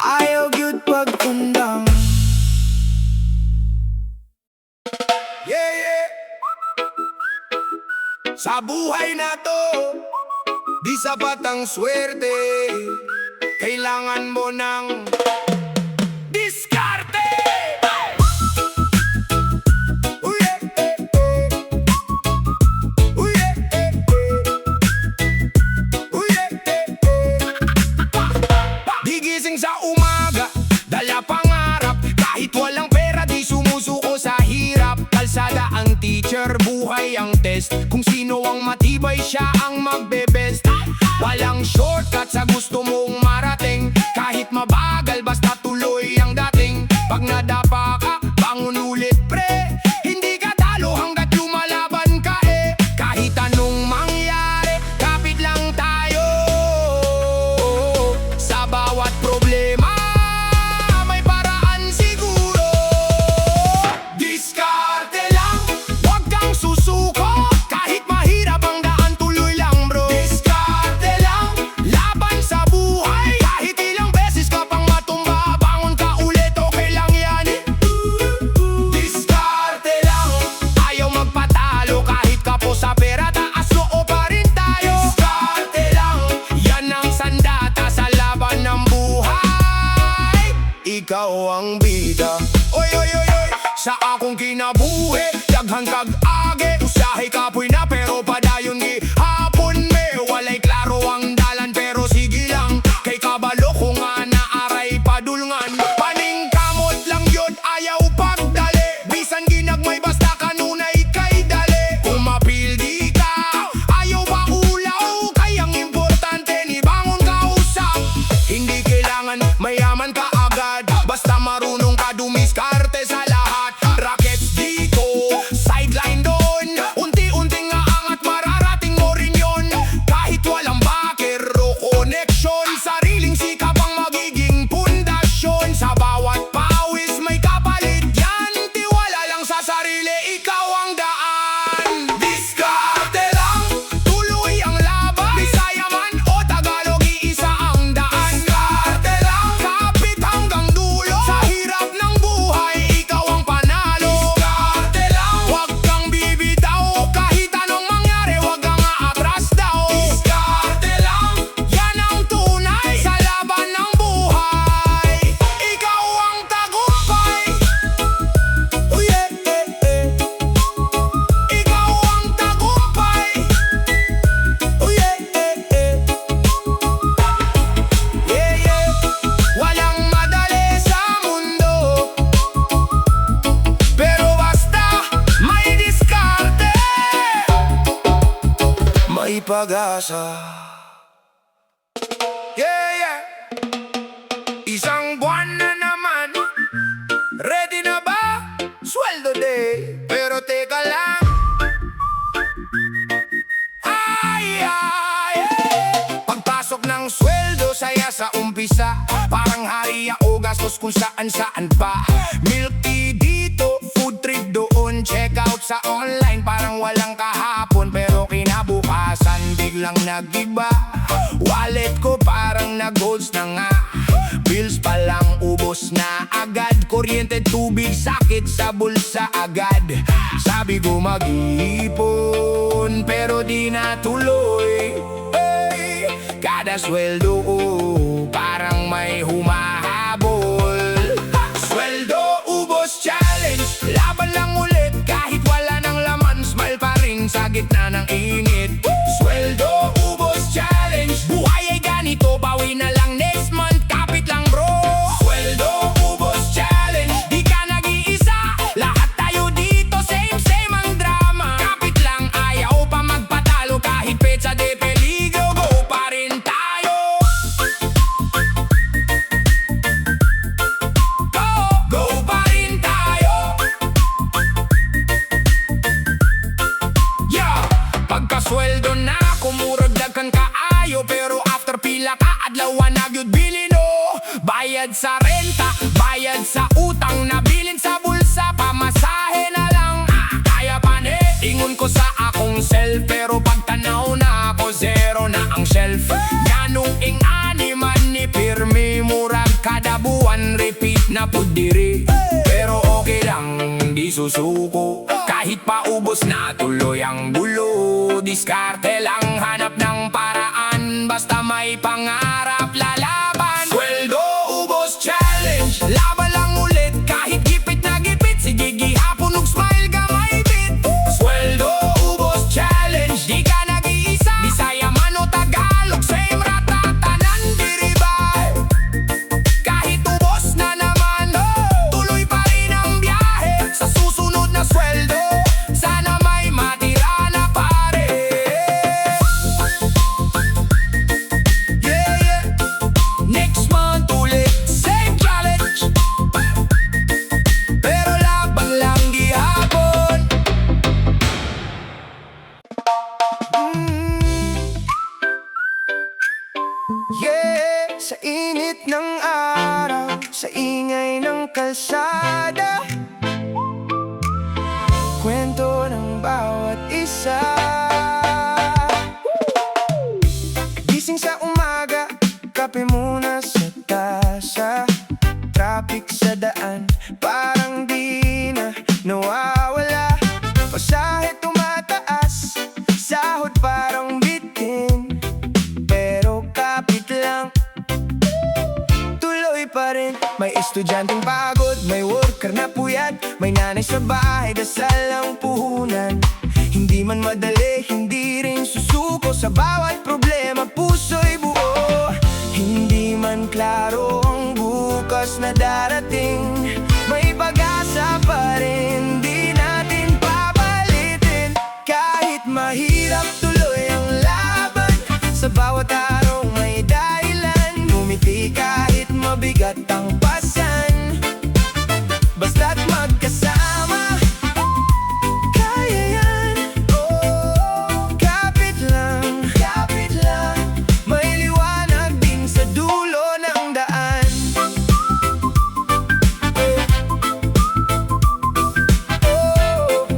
Ayaw gyud pagkundang. Yeah, yeah. Sa buhay na to, di sapat ang swerte. Kailangan mo ng diskarte. Uy, eh, eh, eh. Uy, eh, eh, eh. Uy, eh, eh, eh. Di gising sa umaga, dala pangarap. Kahit walang pera, di sumusuko sa hirap. Kalsada ang teacher, buhay ang test. Kung sino ang matibay, siya ang magbe-best. Walang shortcut sa gusto mong marating. Kahit mabagal, basta tuloy ang dating. Pag nadapa ka, bangon ulit pre. Hindi ka talo hanggat lumalaban ka eh. Kahit anong mangyari, kapit lang tayo. Sa bawat problema, may paraan siguro. Diskarte lang, huwag kang susuko. Kahit mahirap ang daan, tuloy lang bro. Diskarte lang, laban sa buhay. Kahit ilang beses ka pang matumba, bangon ka ulit, okay lang yan. Diskarte lang, ayaw magpatalo. Kahit kapo sa pera, taas noo pa rin tayo. Diskarte lang, yan ang sandata sa laban ng buhay. Ikaw ang bida. Oy, oy, oy, oy. Sa akong kinabuhi, daghan kag age. Usahay kapoy na pero padayon gi hapon me. Walay klaro ang dalan pero sige lang. Kay kabalo ko nga naaray padulngan. Paning kamot lang yun, ayaw pagdali. Bisan ginagmay basta kanunay kay dali. Kung mapildi ka, ayaw ba ulaw. Kayang importante ni bangon ka usap. Hindi kailangan mayaman ka agad. Basta marunong ka dumiskarte sa lahat. Rockets dito, sideline doon. Unti-unting nga angat, mararating mo rin yun. Kahit walang backer o connection, sariling sikap ang magiging pundasyon. Sa bawat pawis may kapalit yan. Tiwala lang sa sarili, ikaw ang daan. Diskarte lang, tuloy ang laban. Bisaya man o Tagalog, iisa ang daan. Diskarte lang, kapit hanggang dulo. Sa hirap ng buhay, ikaw ang panalo. Diskarte lang, huwag kang bibitaw. Kahit anong mangyari, huwag kang aatras daw. Diskarte lang, yan ang tunay sa laban ng buhay. Ikaw ang tagumpay. Uy, eh, eh, eh. Ikaw ang tagumpay. Uy, eh, eh, eh. Yeah, yeah. Walang madali sa mundo, pero basta may diskarte, may pag-asa. Yeah, yeah. Isang buwan na naman, ready na ba? Sweldo day, pero teka lang. Ay, ay, pagpasok ng sweldo, saya sa umpisa. Parang hariya o gastos kung saan-saan pa. Milk tea dito, food trip doon. Check out sa online, parang walang kahapon. Pero kinabukasan, biglang nag-iba. Wallet ko parang nag-golds na nga. Bills pa lang ubos na agad. Kuryente, tubig, sakit sa bulsa agad. Sabi ko mag-iipon, pero di natuloy. Hey, kada sweldo parang may humahabol. Sweldo ubos challenge, laban lang ulit. Kahit wala ng laman, smile pa rin sa gitna ng init. Sweldo ubos challenge, buhay ay ganito, bawi na lang next month. Kapit lang bro. Sweldo ubos challenge, di ka nag-iisa. Lahat tayo dito, same ang drama. Kapit lang, ayaw pa magpatalo. Kahit petsa de peligro, go pa rin tayo. Go pa rin tayo. Yeah, pagkasweldo na, kumuragdag kang kaayo. Pero after pila ka, adlaw-adlaw yun bilin o. Bayad sa renta, bayad sa utang, nabilin sa bulsa, pamasahe na lang. Kaya pa ni, ingon ko sa akong self, pero pagtanaw na ako, zero na ang yourself. Ganong ing animan ni pirmi murag kada buwan repeat na pudiri. Pero okay lang, di susuko kahit paubos na tuloy ang bulo. Diskarte lang, hanap ng paraan, basta may pangarap lalaban. Sweldo ubos challenge, laban lang ulit kahit gipit na gipit. Sige gihapon ug smile gamay bit. Sweldo ubos challenge, di ka nag-iisa. Bisaya man o Tagalog, same ratatanan diri ba? Kahit ubos na naman, tuloy pa rin ang biyahe. Sa susunod na sweldo, sana may matira na pare. Yeah, yeah. Next month ulit, same challenge, pero laban lang gihapon. Yeah, sa init ng araw, sa ingay ng kalsada, kwento ng bawat isa. Gising sa umaga, kape muna sa tasa. Traffic sa daan, parang di na nawawala. Pasahe tumataas, sahod parang bitin, pero kapit lang, tuloy pa rin. May estudyanteng pagod, may worker na puyat, may nanay sa bahay, dasal ang puhunan. Hindi man madali, hindi rin susuko. Sa bawat problema, puso'y buo. Hindi man klaro ang bukas na darating, may pag-asa pa rin, di natin papalitin. Kahit mahirap, tuloy ang laban. Sa bawat araw may dahilan, ngumiti kahit mabigat ang pasan. Basta't magkasama, kaya yan. Oh, kapit lang, may liwanag din sa dulo ng daan. Oh.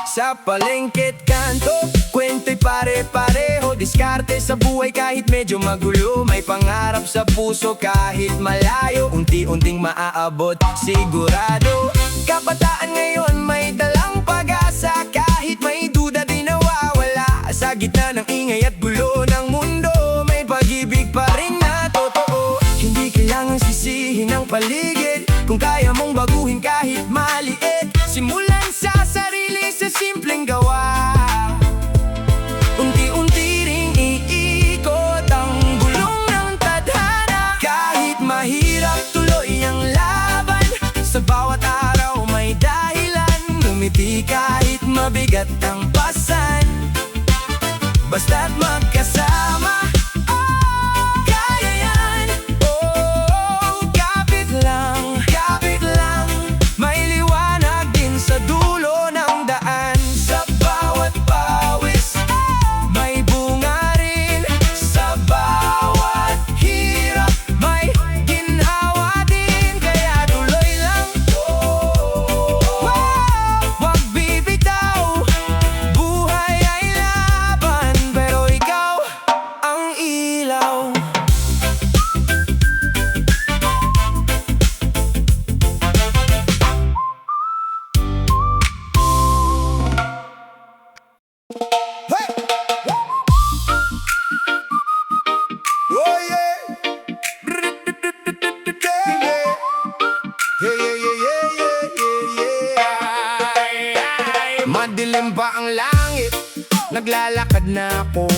Sa palengke't kanto, kwento'y pare-pareho. Diskarte sa buhay kahit medyo magulo. May pangarap sa puso kahit malayo, unti-unting maaabot sigurado. Kabataan ngayon may dalang pag-asa, kahit may duda di nawawala. Sa gitna ng ingay at gulo ng mundo, may pag-ibig pa rin na totoo. Hindi kailangang sisihin ang paligid kung kaya mong baguhin kahit maliit. Simulan sa sarili, sa simpleng gawa. Unti-unti ring iikot ang gulong ng tadhana. Kahit mahirap, tuloy ang laban. Sa bawat araw may dahilan, ngumiti kahit mabigat ang pasan. Basta't magkasama, kaya yan. Oh, kapit lang, may liwanag din sa dulo ng daan. Sa bawat pawis, may bunga rin. Sa bawat hirap, may ginhawa din. Kaya tuloy lang, wag bibitaw. Buhay ay laban, pero ikaw ang ilaw. Hey! Oh yeah! Madilim pa ang langit, naglalakad na ako.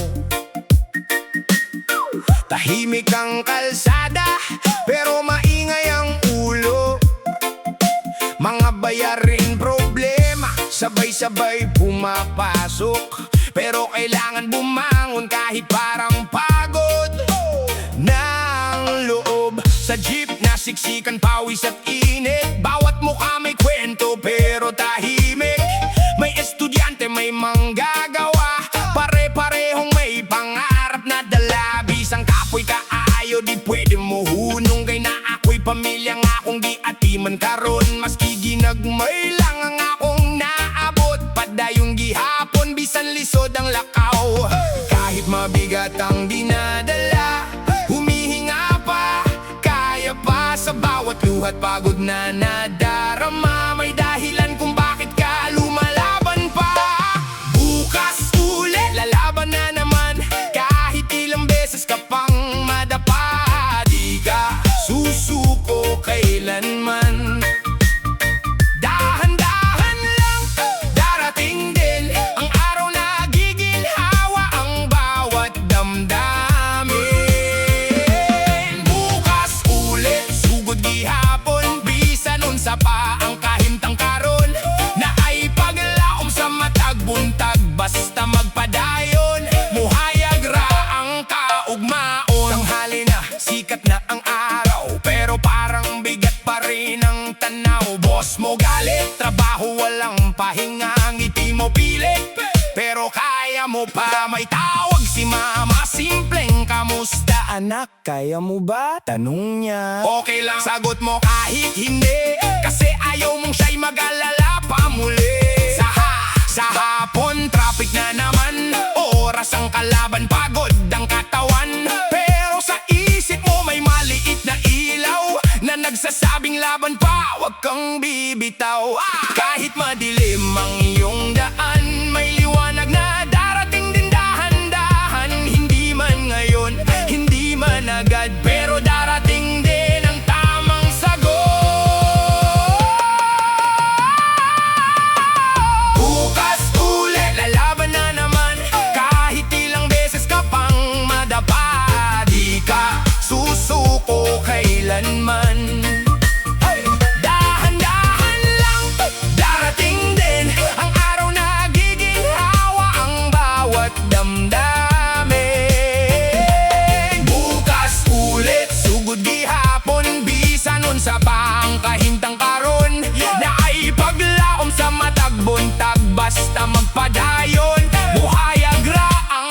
Tahimik ang kalsada, pero maingay ang ulo. Mga bayarin problema, sabay-sabay pumapasok. Pero kailangan bumangon kahit parang pagod ng loob. Sa jeep nasiksikan, pawis at init. Bawat mukha may kwento pero tahimik. May estudyante, may manggagawa, pare-parehong may pangarap na dala. Bisang kapoy kaayo, di pwede mo hunong. Kay na ako'y pamilya nga akong di atiman karon. Maski ginagmay lang ang akong naabot. Padayong gihapon, bisan lisod ang buhat pagod na nadarama, may dahilan kung bakit ka lumalaban pa. Bukas ulit, lalaban na naman, kahit ilang beses ka pang madapa. Di ka susuko kailanman. Dahan-dahan lang, darating din ang araw na giginhawa ang bawat damdamin. Bukas ulit, sugod gihapon, bisan unsa pa ang kahimtang karon, na ay paglaom sa matag buntag, basta magpadayon, muhayag ra ang kaugmaon. Tanghali na, sikat na ang araw, pero parang bigat pa rin ang tanaw. Boss mo galit, trabaho walang pahinga, ngiti mo pilit, pero kaya mo pa. May tawag si mama, simpleng kamusta anak, kaya mo ba? Tanong niya. Okay lang, sagot mo kahit hindi, kasi ayaw mong siya'y mag-alala pa muli. Sa hapon, traffic na naman, oras ang kalaban, pagod ang katawan, pero sa isip mo may maliit na ilaw na nagsasabing laban pa, wag kang bibitaw. Kahit madilim ang iyong daan, may liwanag na darating din dahan-dahan. Hindi man ngayon, hindi man agad, pero darating din ang tamang sagot. Bukas ulit, lalaban na naman, kahit ilang beses ka pang madapa. Di ka susuko kailanman. Dahan-dahan lang, darating din ang araw na giginhawa ang bawat damdamin. Bukas ulit, sugod gihapon, bisan unsa pa ang kahintang karon, na ay paglaom sa matag buntag, basta magpadayon, buhayag ra ang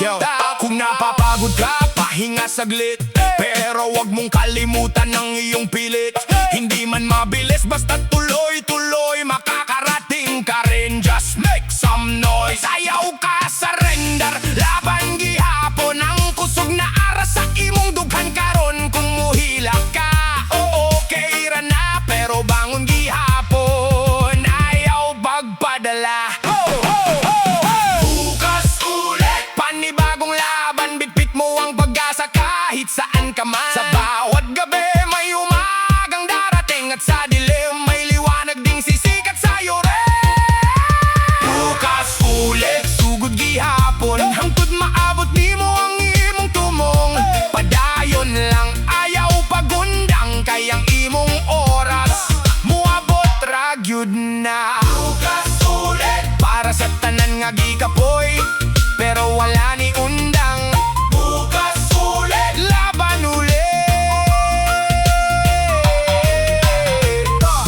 kung napapagod ka, pahinga saglit, pero wag mong kalimutan ang iyong pilit. Hindi man mabilis, basta tuloy-tuloy, makakarating ka rin. Just make some noise, ayaw ka surrender, laban gihapon ang kusog na aras sa imong dughan karon. Kung muhilak ka, okay ra na, pero bangon gihapon, ayaw pagpadala. Bukas ulit, panibagong laban, bitbit mo ang pag-asa kahit saan ka man. Sa bawat gabi may umagang darating, at sa dilim may liwanag ding sisikat sa'yo rin. Bukas ulit, sugod gihapon, hangtod maabot nimo ang imong tumong. Padayon lang, ayaw pagundang, kayang imong oras muabot ra gyud na. Bukas ulit, para sa tanan nga gikapoy, pero wala ni undang. Bukas ulit, laban ulit.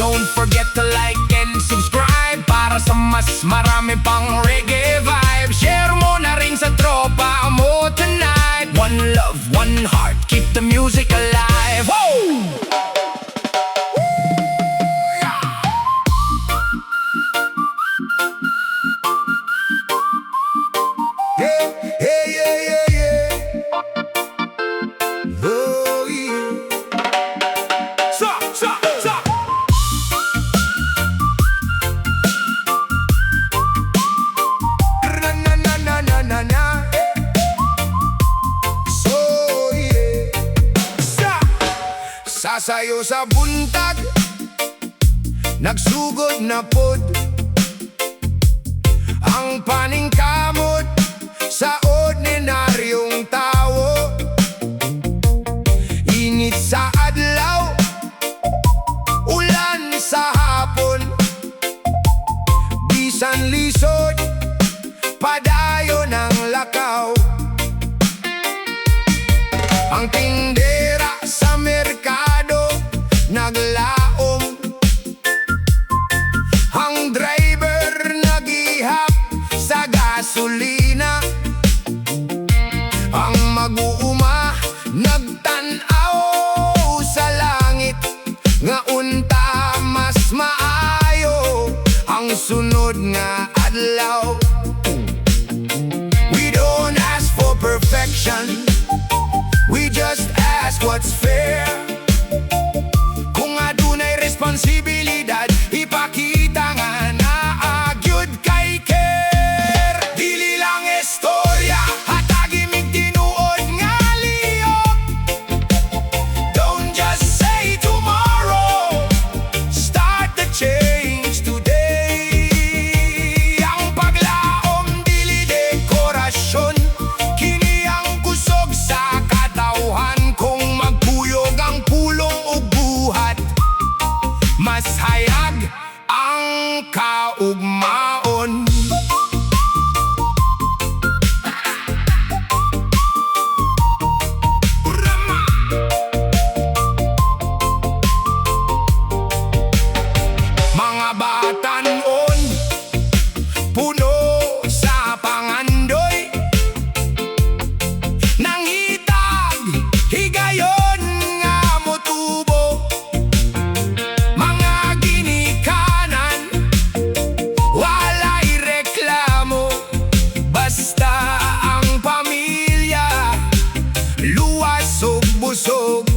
Don't forget to like and subscribe para sa mas marami pang reggae vibe. Share mo na rin sa tropa mo tonight. One love, one heart, keep the music alive. Woo! Oh, yeah. Sa. Na. So, yeah. Sasayo sa buntag, nagsugod na pod ang paningkamot sa ordinaryong tao. Init sa adlaw, ulan sa hapon, bisan lisod, padayon ang lakaw. Ang tindera sa merkado naglaom, ang driver nagihap sa gasolina, ang mag-uuma nagtanaw sa langit, nga unta mas maayo ang sunod nga adlaw. We don't ask for perfection, we just ask what's fair. Kung adunay puno sa pangandoy, nangitag higayon nga motubo, mga ginikanan walay reklamo, basta ang pamilya luwas ug busog.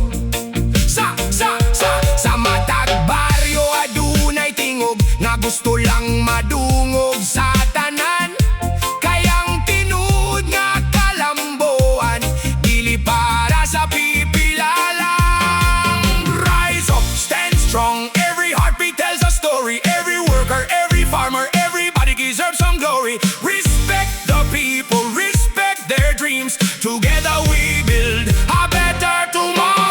Sa matag baryo adunay tingog nga gusto lang madungog sa tanan, kayang tinuod nga kalamboan dili para sa pipila lang. Rise up, stand strong, every heartbeat tells a story, every worker, every farmer, everybody deserves some glory. Respect the people, respect their dreams, together we build a better tomorrow.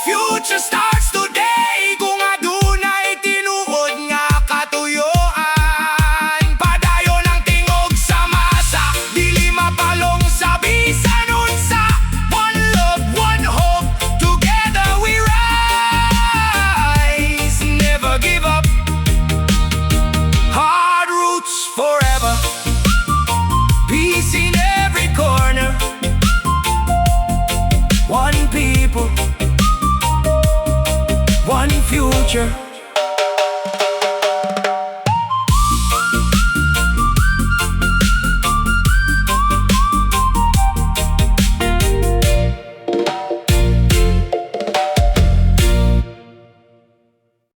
Future starts today kung adunay tinuod nga katuyuan. Padayon ang tingog sa masa, dili mapalong sa bisan unsa. One love, one hope, together we rise. Never give up, hard roots forever, peace in every corner. One people, one future.